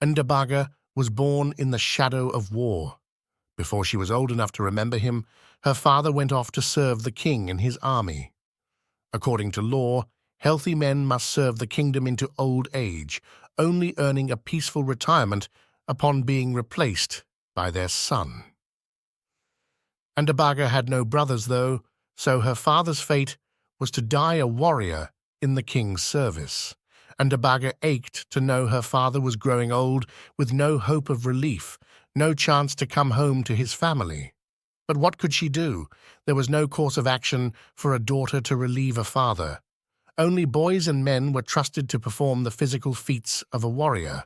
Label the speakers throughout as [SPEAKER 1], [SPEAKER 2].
[SPEAKER 1] Ndabaga was born in the shadow of war. Before she was old enough to remember him, her father went off to serve the king in his army. According to law, healthy men must serve the kingdom into old age, only earning a peaceful retirement upon being replaced by their son. Ndabaga had no brothers, though, so her father's fate was to die a warrior in the king's service. Ndabaga ached to know her father was growing old with no hope of relief, no chance to come home to his family. But what could she do? There was no course of action for a daughter to relieve a father. Only boys and men were trusted to perform the physical feats of a warrior,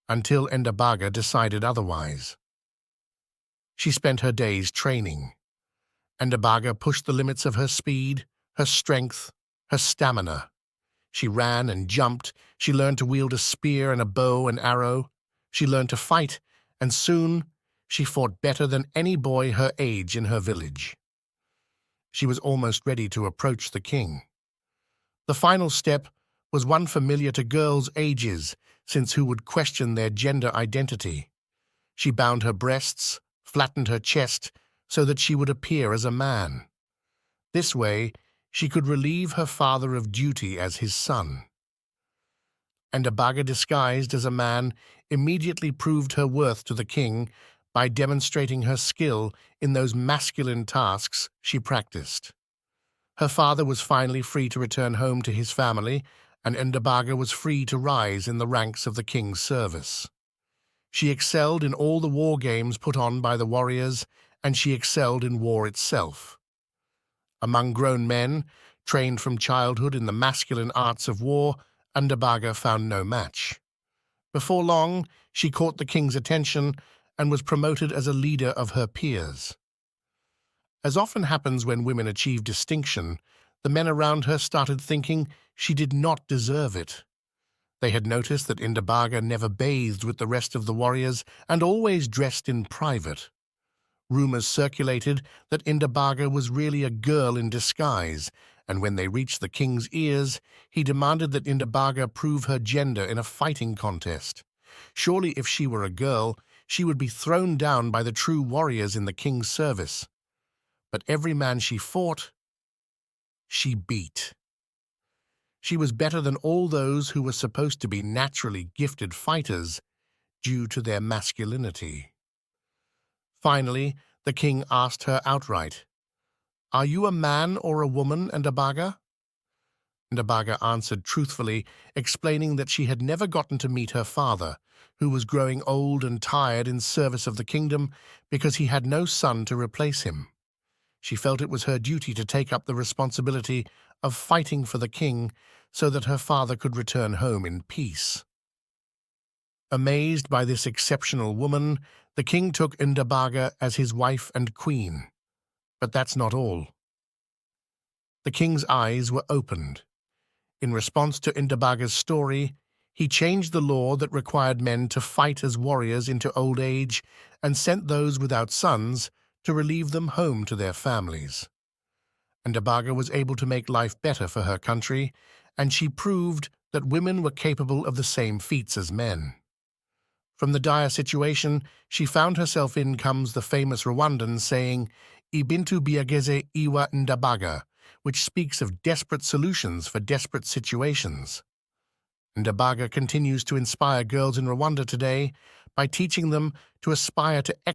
[SPEAKER 1] until Ndabaga decided otherwise. She spent her days training. Ndabaga pushed the limits of her speed, her strength, her stamina. She ran and jumped. She learned to wield a spear and a bow and arrow. She learned to fight, and soon she fought better than any boy her age in her village. She was almost ready to approach the king. The final step was one familiar to girls' ages, since who would question their gender identity? She bound her breasts, flattened her chest, so that she would appear as a man. This way, she could relieve her father of duty as his son. Ndabaga, disguised as a man, immediately proved her worth to the king by demonstrating her skill in those masculine tasks she practiced. Her father was finally free to return home to his family, and Ndabaga was free to rise in the ranks of the king's service. She excelled in all the war games put on by the warriors, and she excelled in war itself. Among grown men, trained from childhood in the masculine arts of war, Ndabaga found no match. Before long, she caught the king's attention and was promoted as a leader of her peers. As often happens when women achieve distinction, the men around her started thinking she did not deserve it. They had noticed that Ndabaga never bathed with the rest of the warriors and always dressed in private. Rumors circulated that Ndabaga was really a girl in disguise, and when they reached the king's ears, he demanded that Ndabaga prove her gender in a fighting contest. Surely if she were a girl, she would be thrown down by the true warriors in the king's service. But every man she fought, she beat. She was better than all those who were supposed to be naturally gifted fighters due to their masculinity. Finally, the king asked her outright, "Are you a man or a woman, Ndabaga?" Ndabaga answered truthfully, explaining that she had never gotten to meet her father, who was growing old and tired in service of the kingdom because he had no son to replace him. She felt it was her duty to take up the responsibility of fighting for the king so that her father could return home in peace. Amazed by this exceptional woman, the king took Ndabaga as his wife and queen. But that's not all. The king's eyes were opened. In response to Ndabaga's story, he changed the law that required men to fight as warriors into old age and sent those without sons to relieve them home to their families. Ndabaga was able to make life better for her country, and she proved that women were capable of the same feats as men. From the dire situation she found herself in comes the famous Rwandan saying, "Ibintu biageze iwa Ndabaga," which speaks of desperate solutions for desperate situations. Ndabaga continues to inspire girls in Rwanda today by teaching them to aspire to